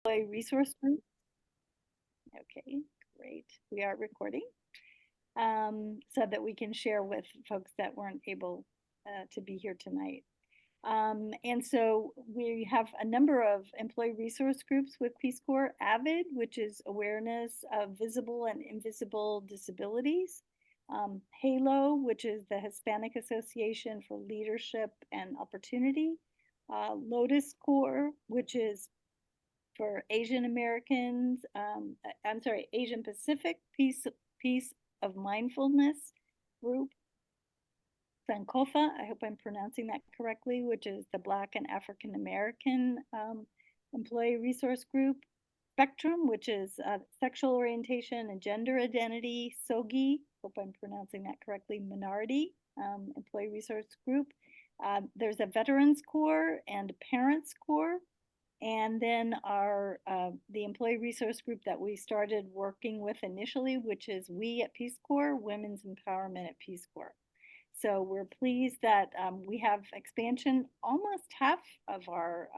Employee Resource Group. Okay, great. We are recording so that we can share with folks that weren't able to be here tonight. And so we have a number of employee resource groups with Peace Corps. AVID, which is awareness of visible and invisible disabilities. HALO, which is the Hispanic Association for Leadership and Opportunity. Lotus Corps, which is for Asian Americans, I'm sorry, Asian Pacific Peace of Mindfulness Group. Sankofa, I hope I'm pronouncing that correctly, which is the Black and African American Employee Resource Group. Spectrum, which is sexual orientation and gender identity. SOGI, hope I'm pronouncing that correctly, Minority Employee Resource Group. There's a Veterans Corps and Parents Corps. And then the employee resource group that we started working with initially, which is We at Peace Corps, Women's Empowerment at Peace Corps. So we're pleased that we have expansion. Almost half of our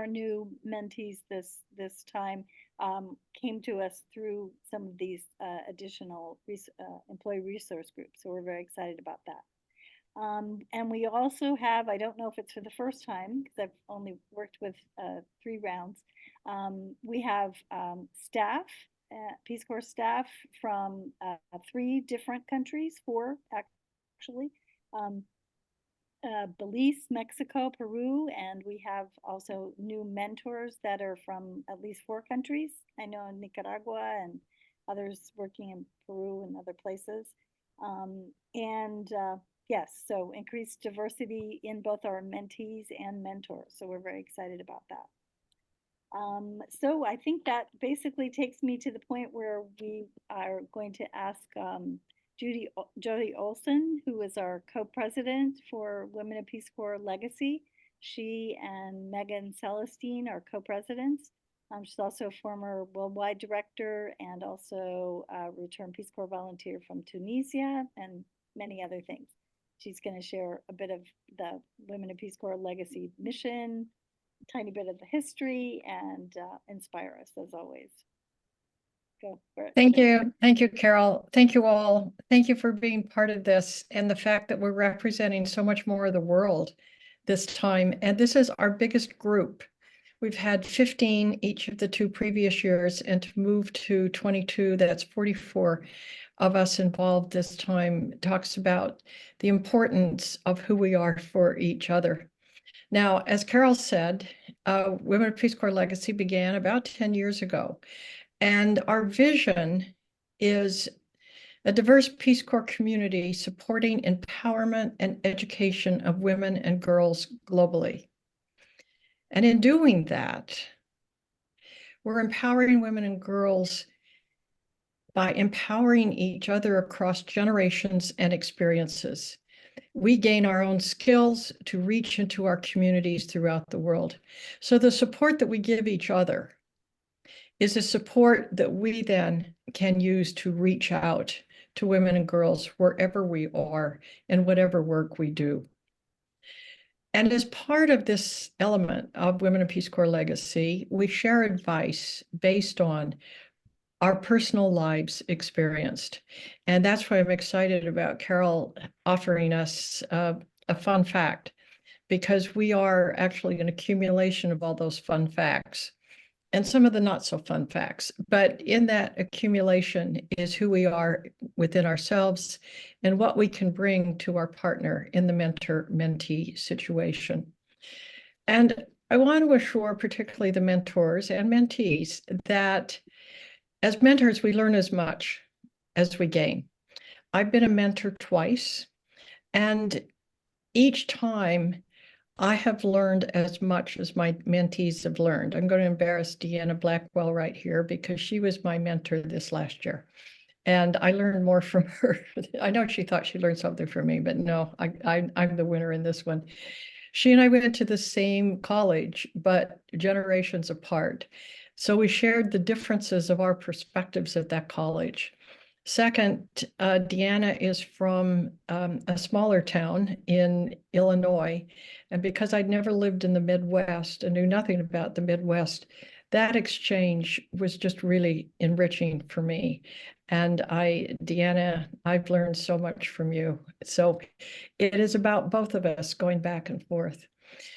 new mentees this time came to us through some of these additional employee resource groups. So we're very excited about that. And we also have, I don't know if it's for the first time, because I've only worked with 3 rounds, we have staff, Peace Corps staff from 3 different countries, 4 actually, Belize, Mexico, Peru, and we have also new mentors that are from at least 4 countries. I know in Nicaragua and others working in Peru and other places. Yes, so increased diversity in both our mentees and mentors. So we're very excited about that. So I think that basically takes me to the point where we are going to ask Jody Olson, who is our co-president for Women of Peace Corps Legacy. She and Megan Celestine are co-presidents. She's also a former worldwide director and also a returned Peace Corps volunteer from Tunisia and many other things. She's going to share a bit of the Women of Peace Corps Legacy mission, a tiny bit of the history, and inspire us as always. Go for it. Thank you. Thank you, Carol. Thank you all. Thank you for being part of this and the fact that we're representing so much more of the world this time. And this is our biggest group. We've had 15 each of the 2 previous years, and to move to 22, that's 44 of us involved this time, talks about the importance of who we are for each other. Now, as Carol said, Women of Peace Corps Legacy began about 10 years ago. And our vision is a diverse Peace Corps community supporting empowerment and education of women and girls globally. And in doing that, we're empowering women and girls by empowering each other across generations and experiences. We gain our own skills to reach into our communities throughout the world. So the support that we give each other is a support that we then can use to reach out to women and girls wherever we are and whatever work we do. And as part of this element of Women of Peace Corps Legacy, we share advice based on our personal lives experienced. And that's why I'm excited about Carol offering us a fun fact, because we are actually an accumulation of all those fun facts and some of the not so fun facts. But in that accumulation is who we are within ourselves and what we can bring to our partner in the mentor-mentee situation. And I want to assure particularly the mentors and mentees that as mentors, we learn as much as we gain. I've been a mentor twice, and each time I have learned as much as my mentees have learned. I'm going to embarrass Deanna Blackwell right here because she was my mentor this last year. And I learned more from her. I know she thought she learned something from me, but no, I'm the winner in this one. She and I went to the same college, but generations apart. So we shared the differences of our perspectives at that college. Second, Deanna is from a smaller town in Illinois. And because I'd never lived in the Midwest and knew nothing about the Midwest, that exchange was just really enriching for me. And Deanna, I've learned so much from you. So it is about both of us going back and forth.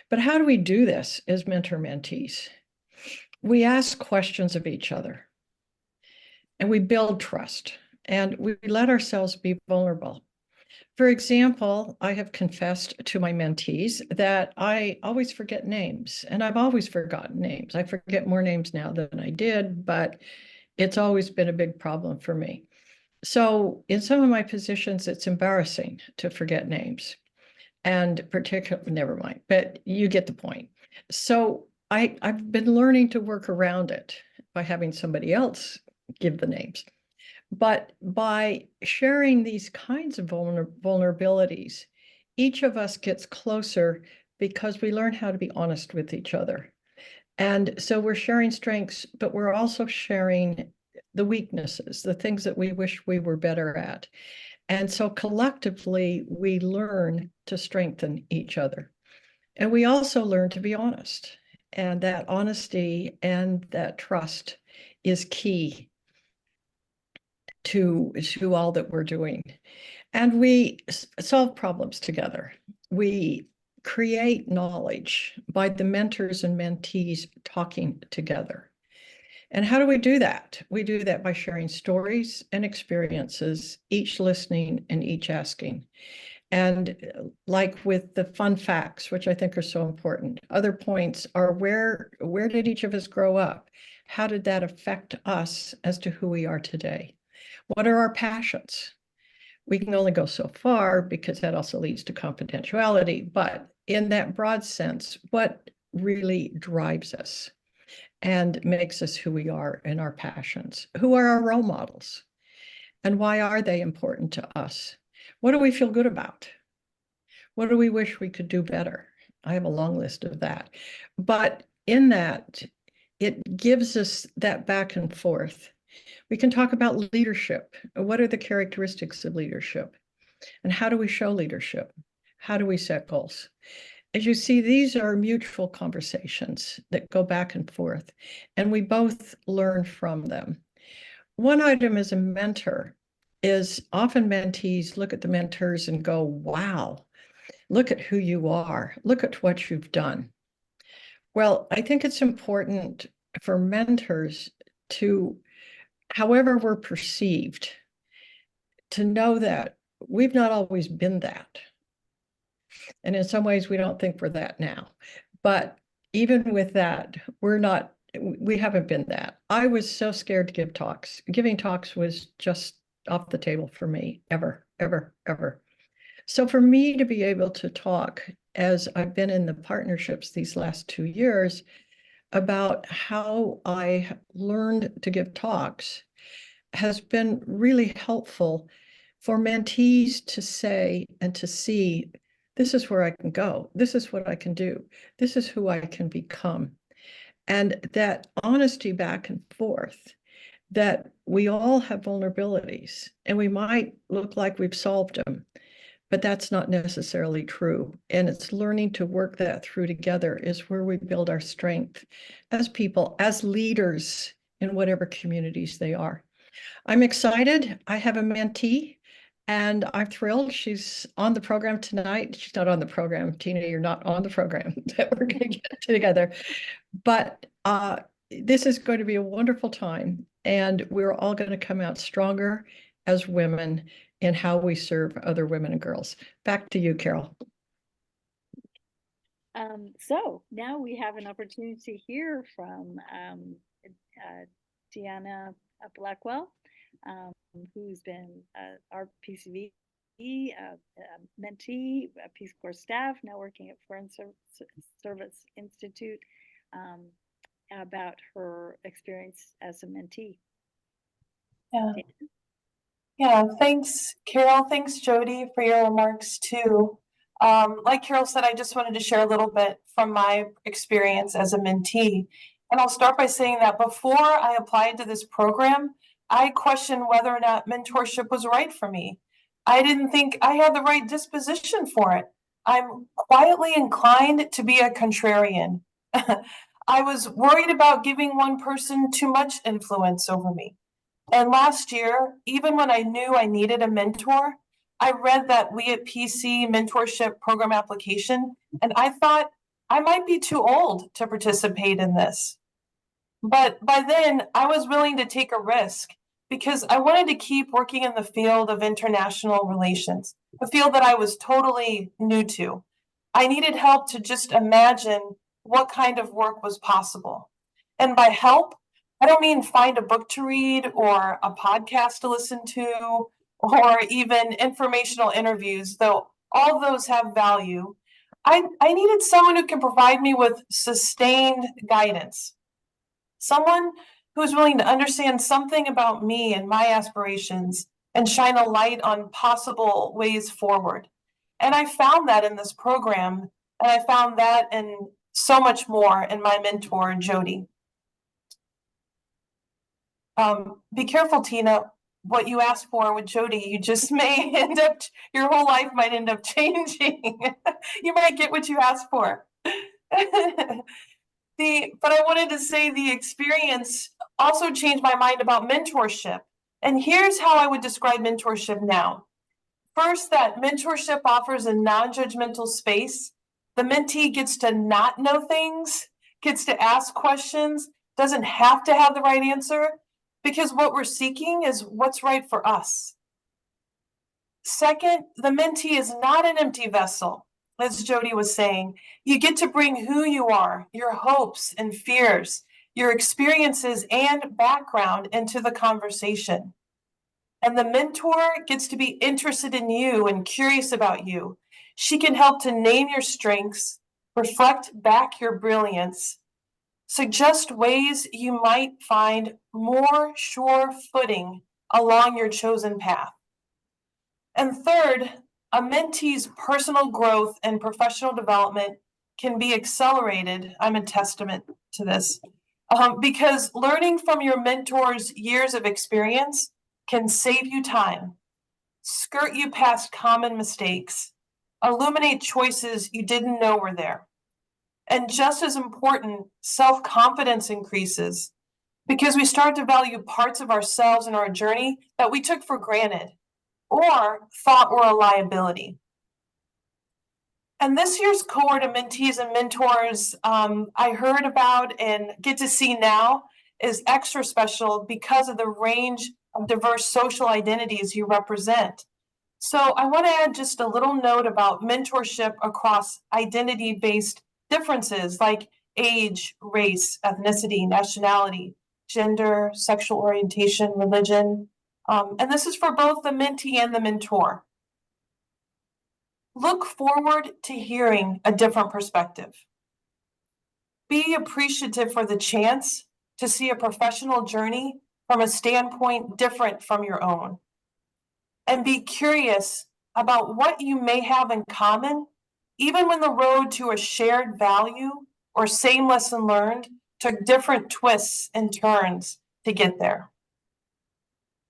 But how do we do this as mentor-mentees? We ask questions of each other and we build trust and we let ourselves be vulnerable. For example, I have confessed to my mentees that I always forget names, and I've always forgotten names. I forget more names now than I did, but it's always been a big problem for me. So in some of my positions, it's embarrassing to forget names, and particularly, never mind, but you get the point. So I've been learning to work around it by having somebody else give the names. But by sharing these kinds of vulnerabilities, each of us gets closer because we learn how to be honest with each other. And so we're sharing strengths, but we're also sharing the weaknesses, the things that we wish we were better at. And so collectively, we learn to strengthen each other. And we also learn to be honest. And that honesty and that trust is key to all that we're doing. And we solve problems together. We create knowledge by the mentors and mentees talking together. And how do we do that? We do that by sharing stories and experiences, each listening and each asking. And like with the fun facts, which I think are so important, other points are where did each of us grow up? How did that affect us as to who we are today? What are our passions? We can only go so far because that also leads to confidentiality. But in that broad sense, what really drives us and makes us who we are in our passions? Who are our role models? And why are they important to us? What do we feel good about? What do we wish we could do better? I have a long list of that. But in that, it gives us that back and forth. We can talk about leadership. What are the characteristics of leadership? And how do we show leadership? How do we set goals? As you see, these are mutual conversations that go back and forth, and we both learn from them. One item as a mentor is often mentees look at the mentors and go, wow, look at who you are. Look at what you've done. Well, I think it's important for mentors to, however we're perceived, to know that we've not always been that. And in some ways, we don't think we're that now. But even with that, we haven't been that. I was so scared to give talks. Giving talks was just off the table for me, ever, ever, ever. So for me to be able to talk as I've been in the partnerships these last 2 years about how I learned to give talks has been really helpful for mentees to say and to see, this is where I can go. This is what I can do. This is who I can become. And that honesty back and forth, that we all have vulnerabilities and we might look like we've solved them, but that's not necessarily true. And it's learning to work that through together is where we build our strength as people, as leaders in whatever communities they are. I'm excited. I have a mentee and I'm thrilled. She's on the program tonight. She's not on the program. Tina, you're not on the program that we're going to get together. But this is going to be a wonderful time. And we're all going to come out stronger as women in how we serve other women and girls. Back to you, Carol. So now we have an opportunity to hear from Deanna Blackwell, who's been our PCV mentee, Peace Corps staff, now working at Foreign Service Institute, about her experience as a mentee. Yeah. Yeah, thanks, Carol. Thanks, Jody, for your remarks too. Like Carol said, I just wanted to share a little bit from my experience as a mentee. And I'll start by saying that before I applied to this program, I questioned whether or not mentorship was right for me. I didn't think I had the right disposition for it. I'm quietly inclined to be a contrarian. I was worried about giving one person too much influence over me. And last year, even when I knew I needed a mentor, I read that WPCL mentorship program application, and I thought I might be too old to participate in this. But by then, I was willing to take a risk because I wanted to keep working in the field of international relations, a field that I was totally new to. I needed help to just imagine what kind of work was possible. And by help, I don't mean find a book to read or a podcast to listen to or even informational interviews, though all of those have value. I needed someone who can provide me with sustained guidance, someone who is willing to understand something about me and my aspirations and shine a light on possible ways forward. And I found that in this program, and I found that and so much more in my mentor, Jody. Be careful, Tina, what you ask for with Jody, you just may end up, your whole life might end up changing. You might get what you ask for. But I wanted to say the experience also changed my mind about mentorship. And here's how I would describe mentorship now. First, that mentorship offers a non-judgmental space. The mentee gets to not know things, gets to ask questions, doesn't have to have the right answer, because what we're seeking is what's right for us. Second, the mentee is not an empty vessel. As Jody was saying, you get to bring who you are, your hopes and fears, your experiences and background into the conversation. And the mentor gets to be interested in you and curious about you. She can help to name your strengths, reflect back your brilliance, suggest ways you might find more sure footing along your chosen path. And third, a mentee's personal growth and professional development can be accelerated. I'm a testament to this, because learning from your mentor's years of experience can save you time, skirt you past common mistakes, illuminate choices you didn't know were there. And just as important, self-confidence increases because we start to value parts of ourselves and our journey that we took for granted or thought were a liability. And this year's cohort of mentees and mentors I heard about and get to see now is extra special because of the range of diverse social identities you represent. So I want to add just a little note about mentorship across identity-based differences like age, race, ethnicity, nationality, gender, sexual orientation, religion. And this is for both the mentee and the mentor. Look forward to hearing a different perspective. Be appreciative for the chance to see a professional journey from a standpoint different from your own. And be curious about what you may have in common, even when the road to a shared value or same lesson learned took different twists and turns to get there.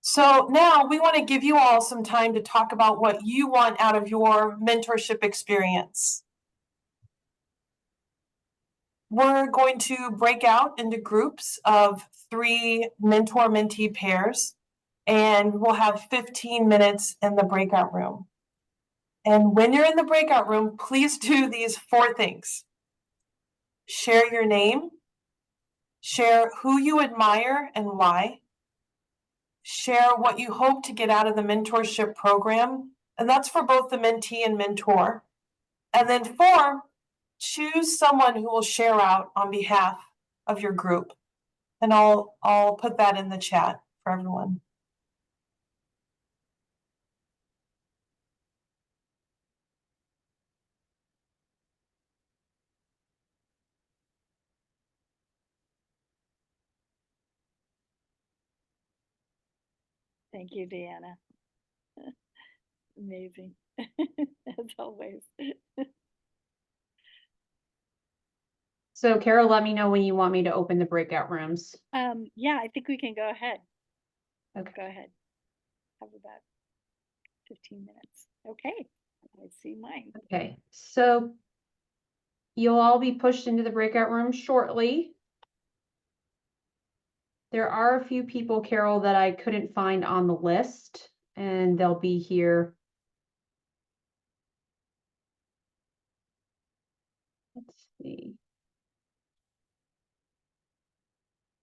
So now we want to give you all some time to talk about what you want out of your mentorship experience. We're going to break out into groups of 3 mentor-mentee pairs, and we'll have 15 minutes in the breakout room. And when you're in the breakout room, please do these 4 things. Share your name, share who you admire and why, share what you hope to get out of the mentorship program, and that's for both the mentee and mentor. And then 4, choose someone who will share out on behalf of your group. And I'll put that in the chat for everyone. Thank you, Deanna. Amazing, as always. So Carol, let me know when you want me to open the breakout rooms. Yeah, I think we can go ahead. Okay. Go ahead. Have about 15 minutes. Okay, I see mine. Okay, so you'll all be pushed into the breakout room shortly. There are a few people, Carol, that I couldn't find on the list, and they'll be here. Let's see.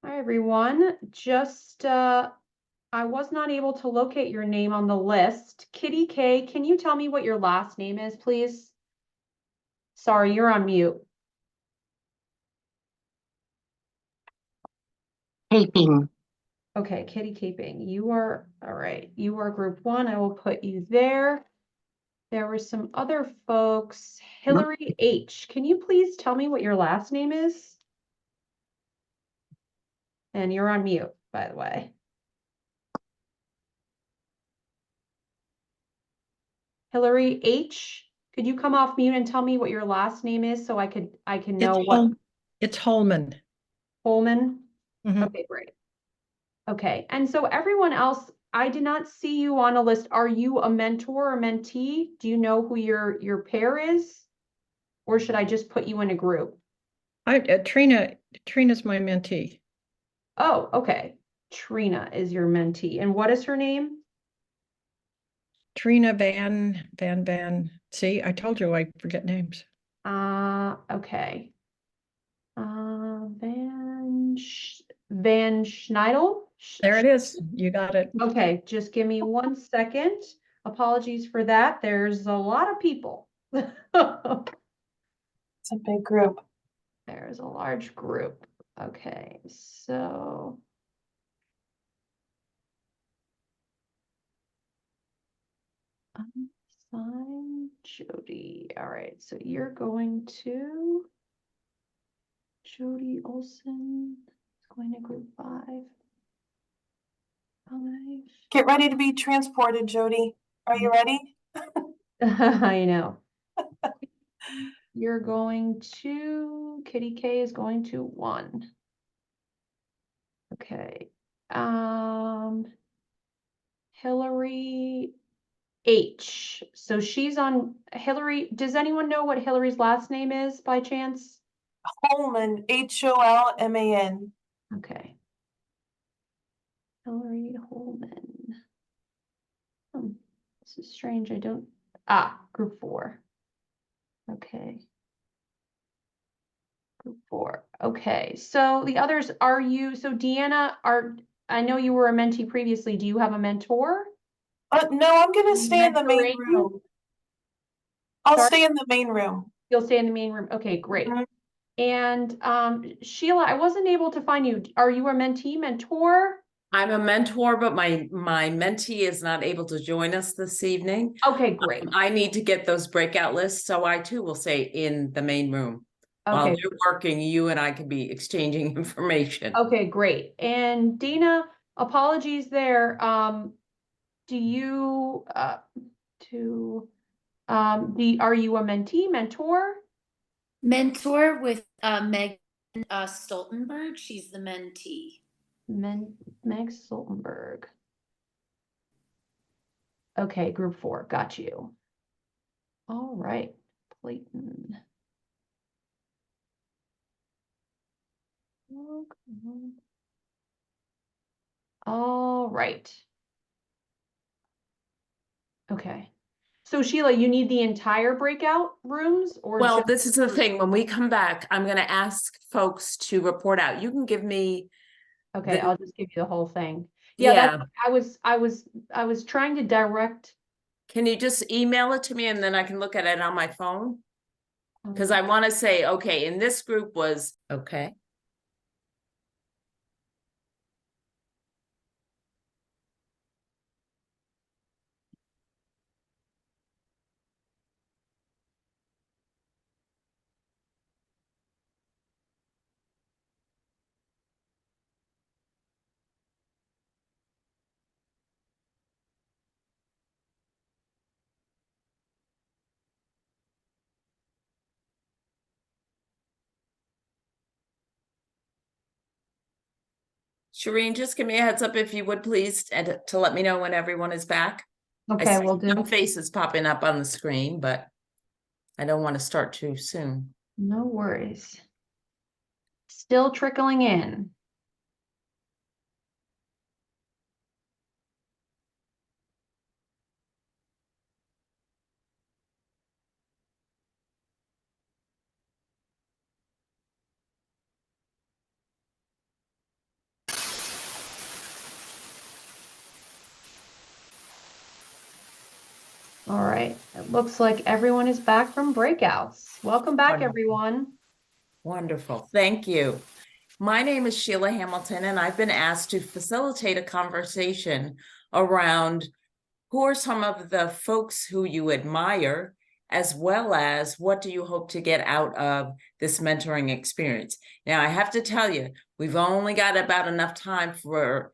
Hi, everyone. Just, I was not able to locate your name on the list. Kitty K, can you tell me what your last name is, please? Sorry, you're on mute. Taping. Okay, Kitty Caping, you are, all right, you are group 1. I will put you there. There were some other folks. Hillary H, can you please tell me what your last name is? And you're on mute, by the way. Hillary H, could you come off mute and tell me what your last name is so I can know what It's Holman. Holman? Mhm. Okay, great. Okay, and so everyone else, I did not see you on a list. Are you a mentor or mentee? Do you know who your pair is? Or should I just put you in a group? Trina's my mentee. Oh, okay. Trina is your mentee. And what is her name? Trina Van. See, I told you I forget names. Okay. Van Schneidel? There it is. You got it. Okay, just give me 1 second. Apologies for that. There's a lot of people. It's a big group. There's a large group. Okay, so. Sign Jody. All right, so you're going to Jody Olson is going to group 5. 5. Get ready to be transported, Jody. Are you ready? I know. You're going to, Kitty K is going to 1. Okay. Hillary H. So she's on Hillary. Does anyone know what Hillary's last name is by chance? Holman, Holman. Okay. Hillary Holman. This is strange. I don't. Group 4. Okay. Group 4. Okay. So the others are you. So Deanna, I know you were a mentee previously. Do you have a mentor? No, I'm gonna stay in the main Mentoring you? room. I'll Sorry? stay in the main room. You'll stay in the main room. Okay, great. Mhm. And Sheila, I wasn't able to find you. Are you a mentee, mentor? I'm a mentor, but my mentee is not able to join us this evening. Okay, great. I need to get those breakout lists, so I too will stay in the main room. While Okay. they're working, you and I can be exchanging information. Okay, great. And Dana, apologies there. Do you are you a mentee, mentor? Mentor with Megan Stoltenberg. She's the mentee. Meg Stoltenberg. Okay, group 4, got you. All right, Clayton. Oh, come on. All right. Okay. So Sheila, you need the entire breakout rooms or Well, just this is the thing. When we come back, I'm going to ask folks to report out. You can give me. okay, the- I'll just give you the whole thing. Yeah, that's I was trying to direct. Can you just email it to me and then I can look at it on my phone? Because I want to say, okay, in this group was okay. Shireen, just give me a heads up if you would please, and to let me know when everyone is back. I Okay, see we'll do. some faces popping up on the screen, but I don't want to start too soon. No worries. Still trickling in. All right, it looks like everyone is back from breakouts. Welcome back, Wonderful. everyone. Wonderful. Thank you. My name is Sheila Hamilton, and I've been asked to facilitate a conversation around who are some of the folks who you admire, as well as what do you hope to get out of this mentoring experience. Now, I have to tell you, we've only got about enough time for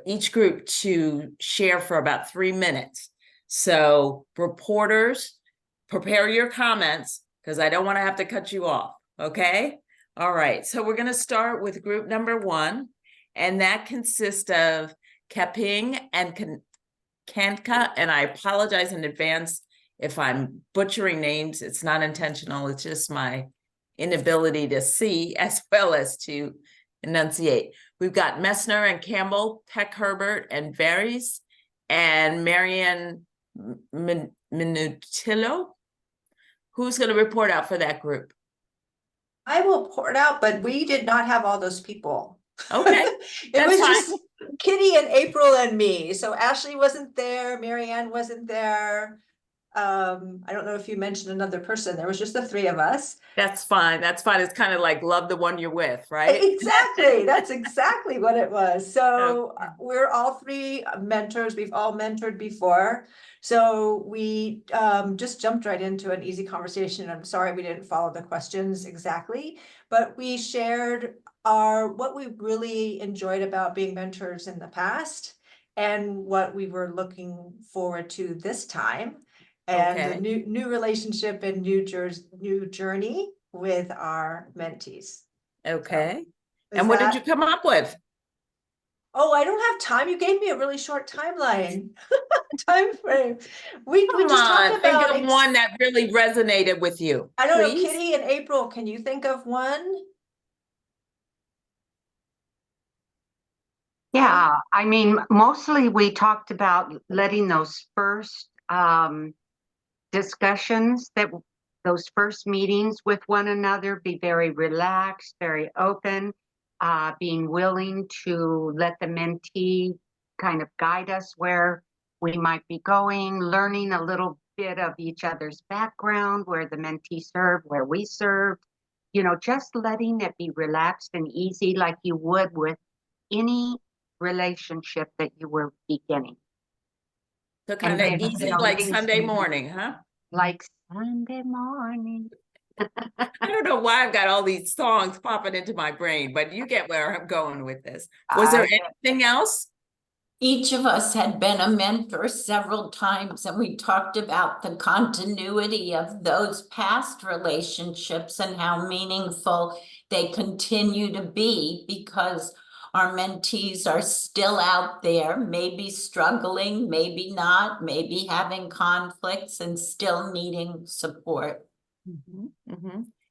each group to share for about 3 minutes. So reporters, prepare your comments because I don't want to have to cut you off, okay? All right, so we're going to start with group number 1, and that consists of Keping and Kanka, and I apologize in advance if I'm butchering names. It's not intentional. It's just my inability to see as well as to enunciate. We've got Messner and Campbell, Peck Herbert and Varies, and Marianne Minutillo. Who's going to report out for that group? I will pour it out, but we did not have all those people. Okay, It that's was fine. just Kitty and April and me. So Ashley wasn't there, Marianne wasn't there. I don't know if you mentioned another person. There was just the 3 of us. That's fine. That's fine. It's kind of like love the one you're with, right? Exactly. That's exactly what it was. So Okay. we're all 3 mentors. We've all mentored before. So we just jumped right into an easy conversation. I'm sorry we didn't follow the questions exactly, but we shared what we really enjoyed about being mentors in the past and what we were looking forward to this time. And the Okay. new relationship and new journey with our mentees. Okay. Is And what did that- you come up with? Oh, I don't have time. You gave me a really short timeline. Time frame. We Come just on, talked think about of one that really resonated with you. I don't know, please. Kitty and April, can you think of one? Yeah, I mean, mostly we talked about letting those first discussions, those first meetings with one another be very relaxed, very open, being willing to let the mentee kind of guide us where we might be going, learning a little bit of each other's background, where the mentee served, where we served, just letting it be relaxed and easy like you would with any relationship that you were beginning. So kind of easy, like Sunday morning, huh? Like Sunday morning. I don't know why I've got all these songs popping into my brain, but you get where I'm going with this. Was there anything else? Each of us had been a mentor several times, and we talked about the continuity of those past relationships and how meaningful they continue to be because our mentees are still out there, maybe struggling, maybe not, maybe having conflicts and still needing support.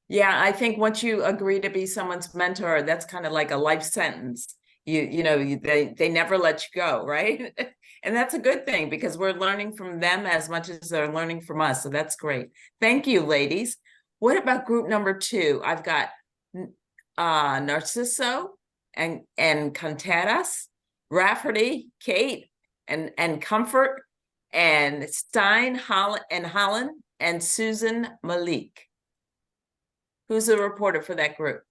Yeah, I think once you agree to be someone's mentor, that's kind of like a life sentence. They never let you go, right? And that's a good thing because we're learning from them as much as they're learning from us. So that's great. Thank you, ladies. What about group number 2? I've got Narciso and Contreras, Rafferty, Kate, and Comfort, and Stein, Holland, and Susan Malik. Who's the reporter for that group?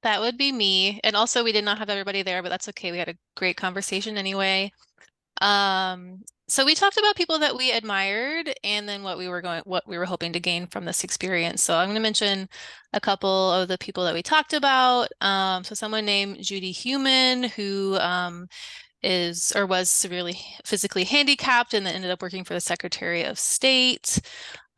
That would be me. And also we did not have everybody there, but that's okay. We had a great conversation anyway. So we talked about people that we admired and then what we were hoping to gain from this experience. So I'm going to mention a couple of the people that we talked about. So someone named Judy Human, who is or was severely physically handicapped and then ended up working for the Secretary of State.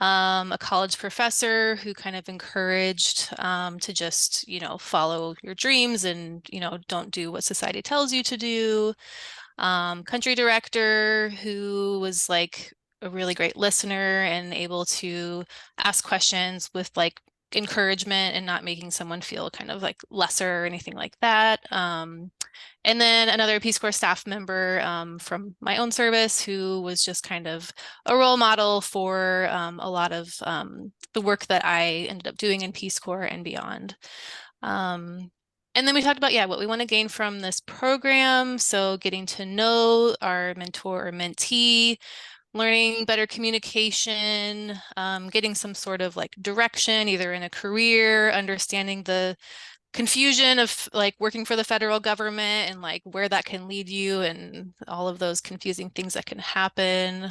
a college professor who kind of encouraged to just, follow your dreams and, don't do what society tells you to do. Country director who was like a really great listener and able to ask questions with like encouragement and not making someone feel kind of like lesser or anything like that. And then another Peace Corps staff member from my own service who was just kind of a role model for a lot of the work that I ended up doing in Peace Corps and beyond. And then we talked about, what we want to gain from this program. So getting to know our mentor or mentee, learning better communication, getting some sort of like direction, either in a career, understanding the confusion of like working for the federal government and like where that can lead you and all of those confusing things that can happen,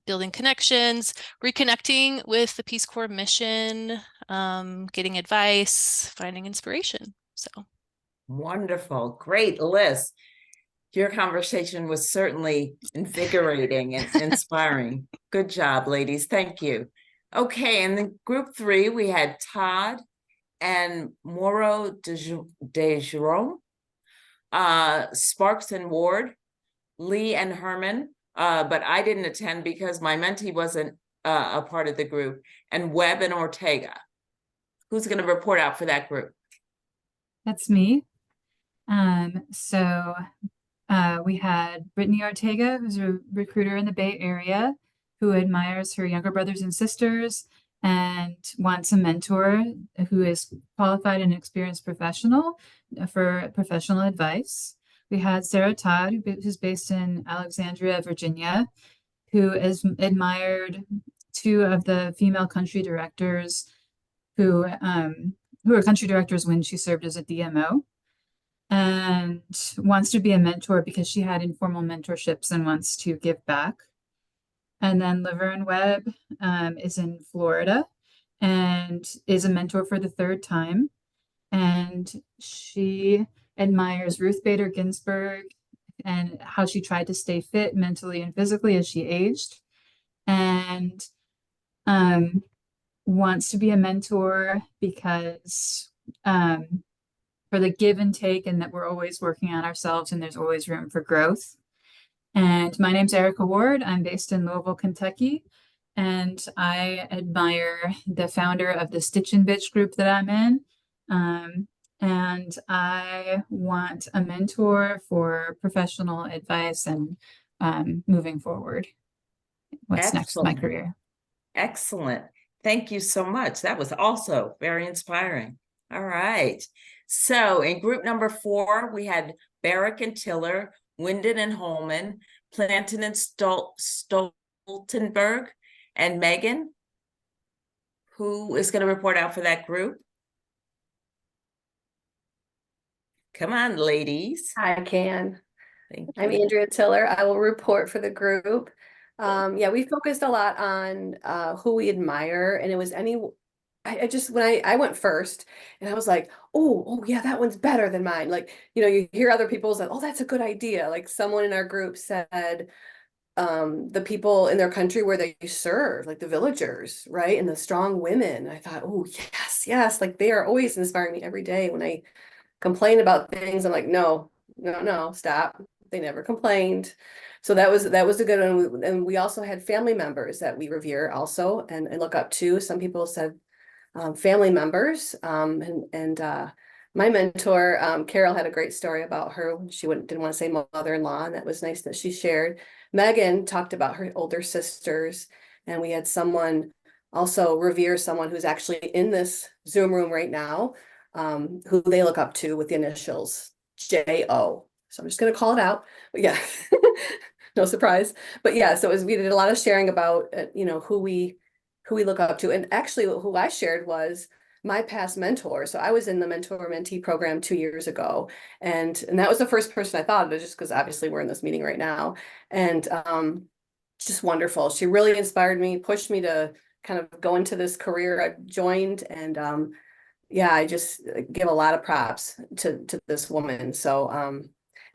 building connections, reconnecting with the Peace Corps mission, getting advice, finding inspiration. So Wonderful. Great list. Your conversation was certainly invigorating and inspiring. Good job, ladies. Thank you. Okay, and then group 3, we had Todd and Mauro de Jerome, Sparks and Ward, Lee and Herman, but I didn't attend because my mentee wasn't a part of the group, and Webb and Ortega. Who's going to report out for that group? That's me. So we had Brittany Ortega, who's a recruiter in the Bay Area, who admires her younger brothers and sisters and wants a mentor who is qualified and experienced professional for professional advice. We had Sarah Todd, who's based in Alexandria, Virginia, who has admired 2 of the female country directors who were country directors when she served as a DMO, and wants to be a mentor because she had informal mentorships and wants to give back. And then Laverne Webb is in Florida and is a mentor for the 3rd time. And she admires Ruth Bader Ginsburg and how she tried to stay fit mentally and physically as she aged. And wants to be a mentor because for the give and take, and that we're always working on ourselves and there's always room for growth. And my name's Erica Ward. I'm based in Louisville, Kentucky, and I admire the founder of the Stitch and Bitch group that I'm in. And I want a mentor for professional advice and moving forward. What's next in my career? Excellent. Thank you so much. That was also very inspiring. All right. So in group number 4, we had Barrick and Tiller, Winden and Holman, Planton and Stoltenberg, and Megan. Who is going to report out for that group? Come on, ladies. I can. Thank I'm you. Andrea Tiller. I will report for the group. We focused a lot on who we admire, and it was I just when I went first, and I was like, oh yeah, that one's better than mine. Like, you hear other people's like, oh, that's a good idea. Like someone in our group said, the people in their country where they serve, like the villagers, right, and the strong women. I thought, oh yes, like they are always inspiring me every day. When I complain about things, I'm like, no, stop. They never complained. So that was a good one. And we also had family members that we revere also and look up to. Some people said family members. My mentor, Carol, had a great story about her. She didn't want to say mother-in-law, and that was nice that she shared. Megan talked about her older sisters, and we had someone also revere someone who's actually in this Zoom room right now, who they look up to with the initials J-O. So I'm just going to call it out. But yeah, no surprise. But yeah, so we did a lot of sharing about, who we look up to. And actually who I shared was my past mentor. So I was in the mentor-mentee program 2 years ago. And that was the first person I thought of, just because obviously we're in this meeting right now. And just wonderful. She really inspired me, pushed me to kind of go into this career I've joined. And I just give a lot of props to this woman. So,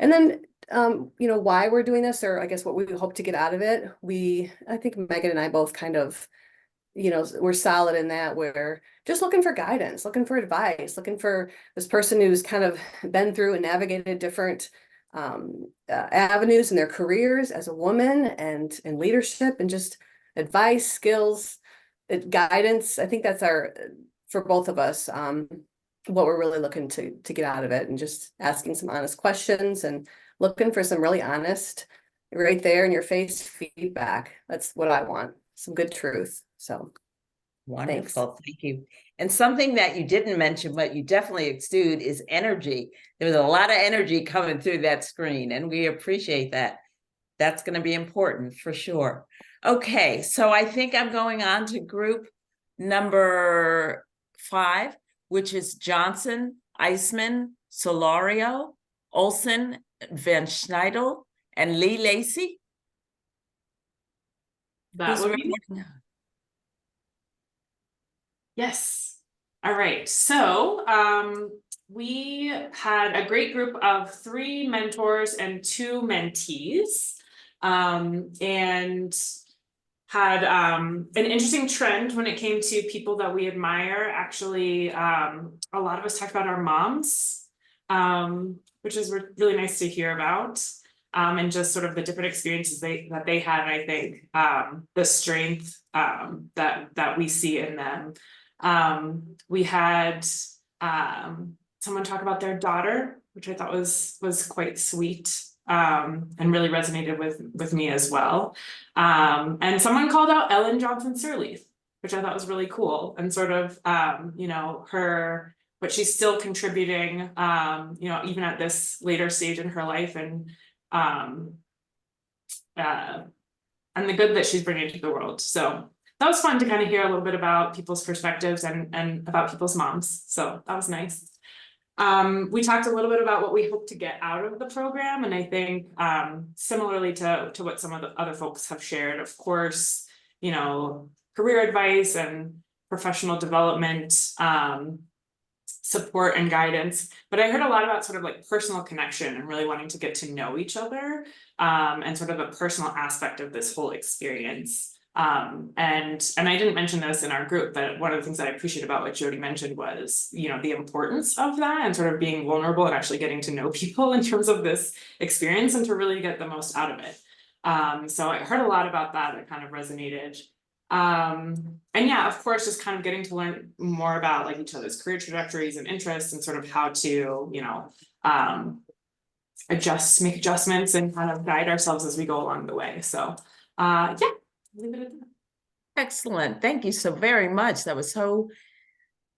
and then, why we're doing this, or I guess what we hope to get out of it. I think Megan and I both kind of we're solid in that. We're just looking for guidance, looking for advice, looking for this person who's kind of been through and navigated different avenues in their careers as a woman and in leadership, and just advice, skills, guidance. I think that's for both of us, what we're really looking to get out of it, and just asking some honest questions and looking for some really honest, right there in your face feedback. That's what I want. Some good truth. So wonderful. Thank you. And something that you didn't mention, but you definitely exude, is energy. There was a lot of energy coming through that screen, and we appreciate that. That's going to be important for sure. Okay, so I think I'm going on to group number 5, which is Johnson, Eisman, Solario, Olson, Van Schneidel, and Lee Lacey. That Who's would be reporting? Yes. All right. So we had a great group of 3 mentors and 2 mentees, and had an interesting trend when it came to people that we admire. Actually, a lot of us talked about our moms, which is really nice to hear about. And just sort of the different experiences that they had. And I think the strength that we see in them. We had someone talk about their daughter, which I thought was quite sweet, and really resonated with me as well. And someone called out Ellen Johnson Sirleaf, which I thought was really cool, and sort of but she's still contributing, even at this later stage in her life, and the good that she's bringing to the world. So that was fun to kind of hear a little bit about people's perspectives and about people's moms. So that was nice. We talked a little bit about what we hope to get out of the program. And I think similarly to what some of the other folks have shared, of course, career advice and professional development, support and guidance. But I heard a lot about sort of like personal connection and really wanting to get to know each other, and sort of a personal aspect of this whole experience. And I didn't mention this in our group, but one of the things that I appreciate about what Jody mentioned was, the importance of that and sort of being vulnerable and actually getting to know people in terms of this experience and to really get the most out of it. So I heard a lot about that. That kind of resonated. And yeah, of course, just kind of getting to learn more about like each other's career trajectories and interests, and sort of how to, make adjustments and kind of guide ourselves as we go along the way. So yeah, leave it at that. Excellent. Thank you so very much. That was so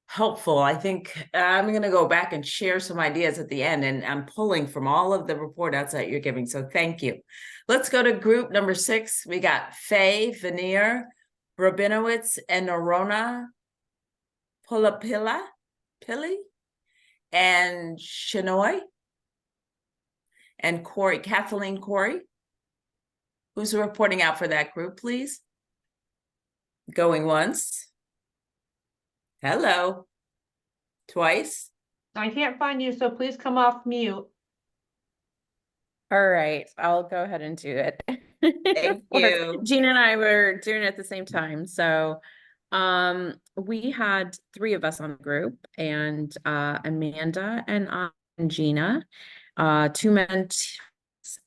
helpful. I think I'm going to go back and share some ideas at the end, and I'm pulling from all of the report outs that you're giving. So thank you. Let's go to group number 6. We got Faye, Veneer, Rabinowitz, and Norona Pili, and Shinoy, and Kathleen Corey. Who's reporting out for that group, please? Going once. Hello. Twice. I can't find you, so please come off mute. All right, I'll go ahead and do it. Thank you. Gina and I were doing it at the same time. So we had 3 of us on the group, and Amanda and I and Gina, 2 mentees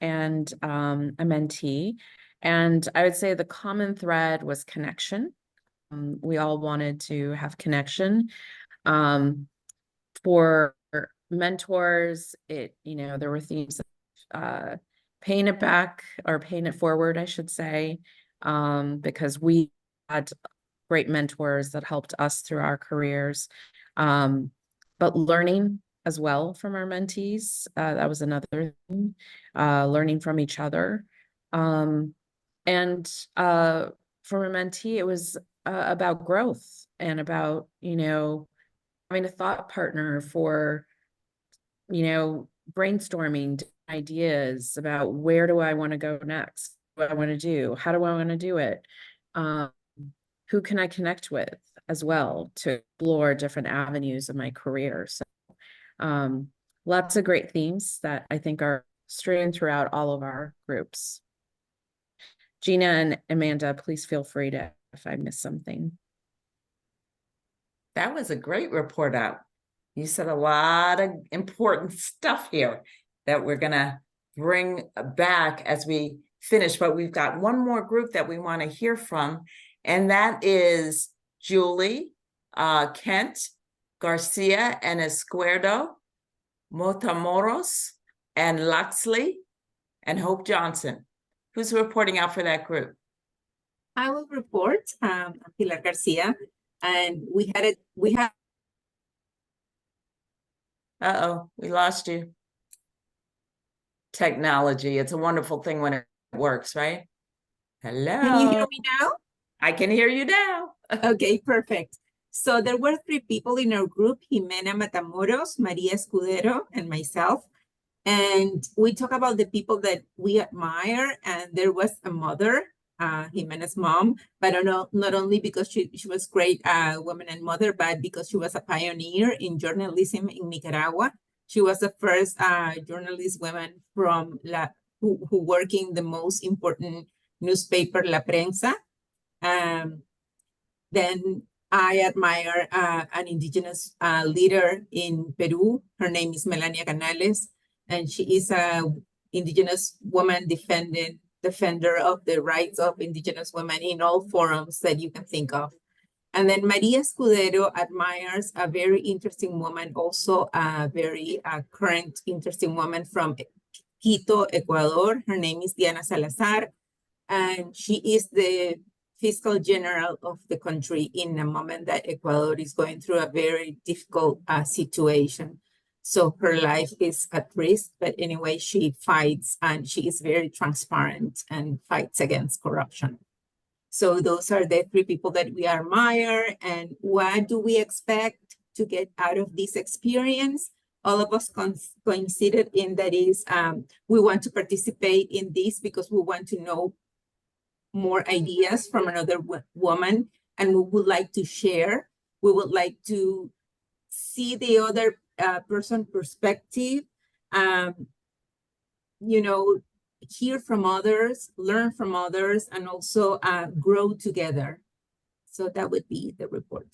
and a mentee. And I would say the common thread was connection. We all wanted to have connection. For mentors, there were themes of paying it back, or paying it forward, I should say, because we had great mentors that helped us through our careers, but learning as well from our mentees. That was another thing, learning from each other. And for a mentee, it was about growth and about, having a thought partner for, brainstorming ideas about where do I want to go next? What I want to do? How do I want to do it? Who can I connect with as well to explore different avenues of my career? So lots of great themes that I think are strewn throughout all of our groups. Gina and Amanda, please feel free to if I missed something. That was a great report out. You said a lot of important stuff here that we're gonna bring back as we finish, but we've got one more group that we want to hear from, and that is Julie, Kent, Garcia, and Escuerdo, Motamoros, and Luxley, and Hope Johnson. Who's reporting out for that group? I will report. I'm Pilar Garcia, and we had. Uh-oh, we lost you. Technology, it's a wonderful thing when it works, right? Hello. Can you hear me now? I can hear you now. Okay, perfect. So there were 3 people in our group, Jimena Matamoros, Maria Escudero, and myself. And we talk about the people that we admire. And there was a mother, Jimena's mom, but not only because she was great woman and mother, but because she was a pioneer in journalism in Nicaragua. She was the first journalist woman from who worked in the most important newspaper, La Prensa. Then I admire an indigenous leader in Peru. Her name is Melania Canales, and she is a indigenous woman defender of the rights of indigenous women in all forums that you can think of. And then Maria Escudero admires a very interesting woman, also a very current interesting woman from Quito, Ecuador. Her name is Diana Salazar, and she is the fiscal general of the country in a moment that Ecuador is going through a very difficult situation. So her life is at risk, but anyway, she fights, and she is very transparent and fights against corruption. So those are the 3 people that we admire. And what do we expect to get out of this experience? All of us coincided in that is we want to participate in this because we want to know more ideas from another woman, and we would like to share. We would like to see the other person perspective, hear from others, learn from others, and also grow together. So that would be the report.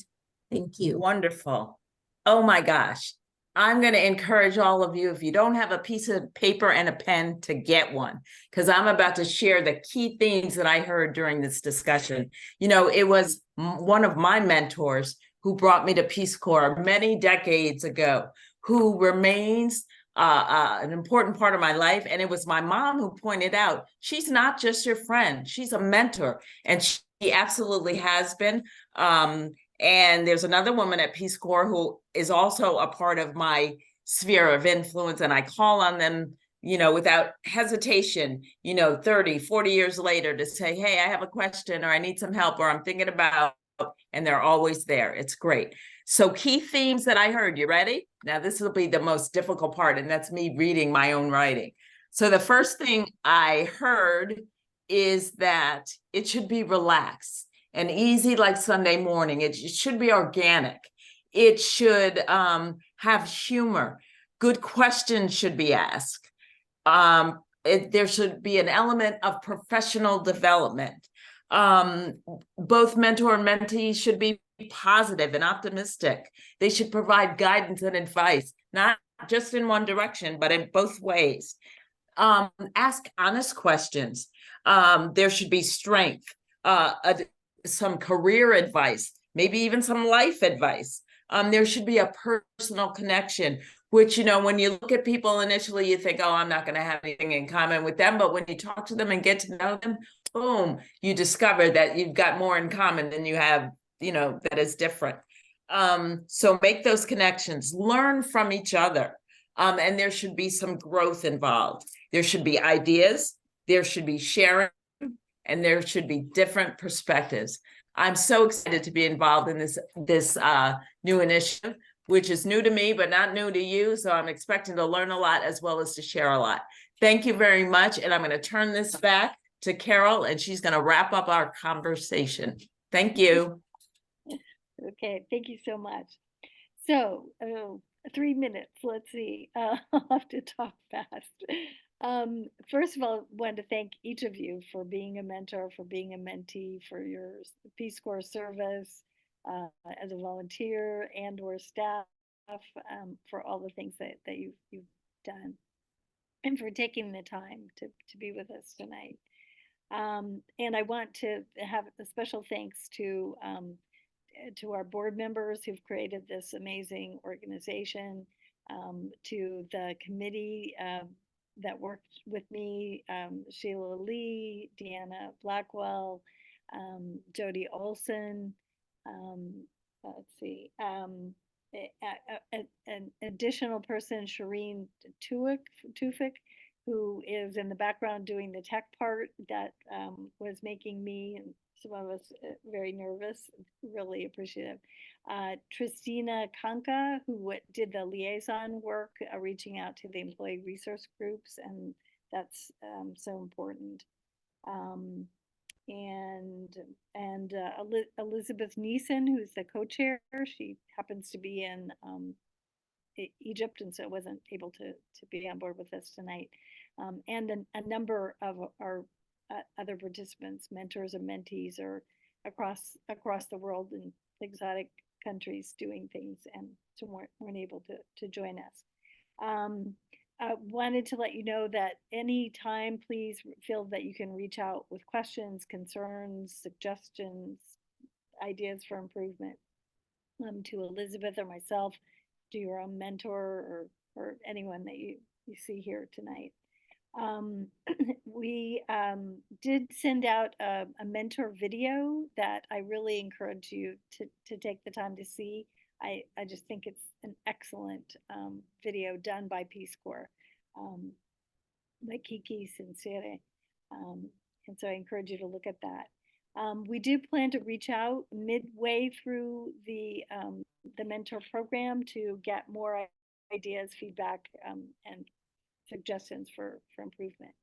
Thank you. Wonderful. Oh my gosh. I'm going to encourage all of you, if you don't have a piece of paper and a pen, to get one, because I'm about to share the key themes that I heard during this discussion. It was one of my mentors who brought me to Peace Corps many decades ago, who remains an important part of my life. And it was my mom who pointed out, she's not just your friend, she's a mentor. And she absolutely has been. And there's another woman at Peace Corps who is also a part of my sphere of influence. And I call on them, without hesitation, 30, 40 years later, to say, hey, I have a question, or I need some help, or I'm thinking about, and they're always there. It's great. So key themes that I heard, you ready? Now, this will be the most difficult part, and that's me reading my own writing. So the first thing I heard is that it should be relaxed and easy, like Sunday morning. It should be organic. It should have humor. Good questions should be asked. There should be an element of professional development. Both mentor and mentee should be positive and optimistic. They should provide guidance and advice, not just in one direction, but in both ways. Ask honest questions. There should be strength, some career advice, maybe even some life advice. There should be a personal connection, which, when you look at people initially, you think, oh, I'm not going to have anything in common with them. But when you talk to them and get to know them, boom, you discover that you've got more in common than you have, that is different. So make those connections, learn from each other. And there should be some growth involved. There should be ideas, there should be sharing, and there should be different perspectives. I'm so excited to be involved in this new initiative, which is new to me, but not new to you. So I'm expecting to learn a lot as well as to share a lot. Thank you very much. And I'm going to turn this back to Carol, and she's going to wrap up our conversation. Thank you. Okay, thank you so much. So 3 minutes, let's see. I'll have to talk fast. First of all, want to thank each of you for being a mentor, for being a mentee, for your Peace Corps service as a volunteer and or staff, for all the things that you've done, and for taking the time to be with us tonight. And I want to have a special thanks to our board members who've created this amazing organization, to the committee that worked with me, Sheila Lee, Deanna Blackwell, Jody Olson, let's see, an additional person, Shireen Tufik, who is in the background doing the tech part that was making me and some of us very nervous, really appreciative. Tristina Kanka, who did the liaison work, reaching out to the employee resource groups, and that's so important. And Elizabeth Neeson, who's the co-chair, she happens to be in Egypt, and so wasn't able to be on board with us tonight. And a number of our other participants, mentors and mentees, are across the world in exotic countries doing things, and so weren't able to join us. I wanted to let you know that anytime, please feel that you can reach out with questions, concerns, suggestions, ideas for improvement, to Elizabeth or myself, to your own mentor, or anyone that you see here tonight. We did send out a mentor video that I really encourage you to take the time to see. I just think it's an excellent video done by Peace Corps, by Kiki Sincere. And so I encourage you to look at that. We do plan to reach out midway through the mentor program to get more ideas, feedback, and suggestions for improvement.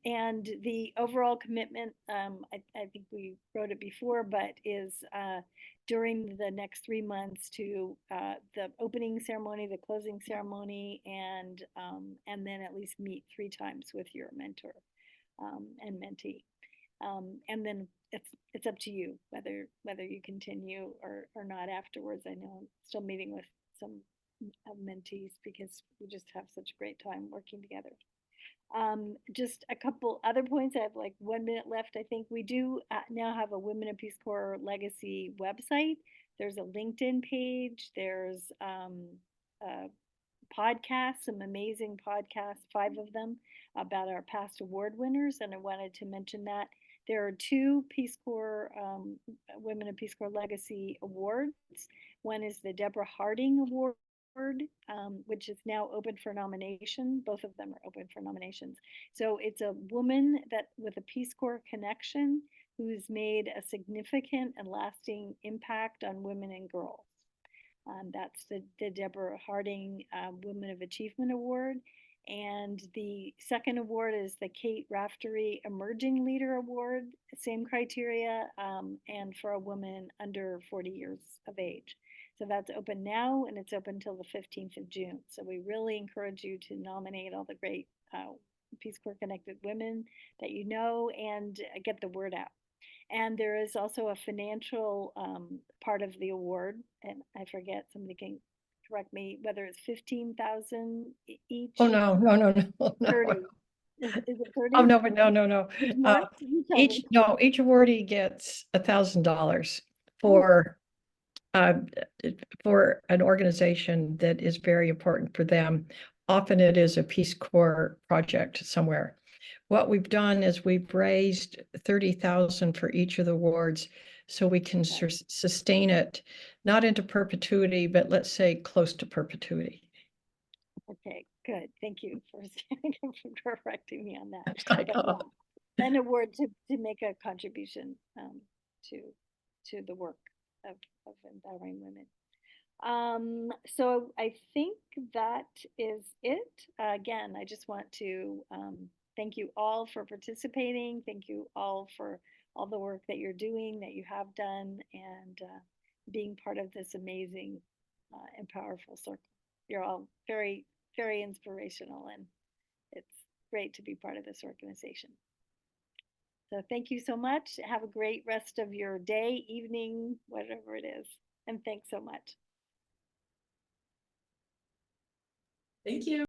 And the overall commitment, I think we wrote it before, but is during the next 3 months to the opening ceremony, the closing ceremony, and then at least meet 3 times with your mentor and mentee. And then it's up to you whether you continue or not afterwards. I know I'm still meeting with some mentees because we just have such a great time working together. Just a couple other points. I have like 1 minute left. I think we do now have a Women of Peace Corps Legacy website. There's a LinkedIn page. There's podcasts, some amazing podcasts, 5 of them, about our past award winners. And I wanted to mention that there are 2 Peace Corps, Women of Peace Corps Legacy awards. One is the Deborah Harding Award, which is now open for nomination. Both of them are open for nominations. So it's a woman that with a Peace Corps connection who's made a significant and lasting impact on women and girls. That's the Deborah Harding Women of Achievement Award. And the second award is the Kate Raftery Emerging Leader Award, same criteria, and for a woman under 40 years of age. So that's open now, and it's open until the 15th of June. So we really encourage you to nominate all the great Peace Corps connected women that you know, and get the word out. And there is also a financial part of the award, and I forget, somebody can correct me, whether it's 15,000 each. Oh, no. 30. Is it 30? Oh, no. Each awardee gets $1,000 for an organization that is very important for them. Often it is a Peace Corps project somewhere. What we've done is we've raised 30,000 for each of the awards, so we can sustain it, not into perpetuity, but let's say close to perpetuity. Okay, good. Thank you for correcting me on that. I know. An award to make a contribution to the work of empowering women. So I think that is it. Again, I just want to thank you all for participating. Thank you all for all the work that you're doing, that you have done, and being part of this amazing and powerful circle. You're all very very inspirational, and it's great to be part of this organization. So thank you so much. Have a great rest of your day, evening, whatever it is. And thanks so much. Thank you.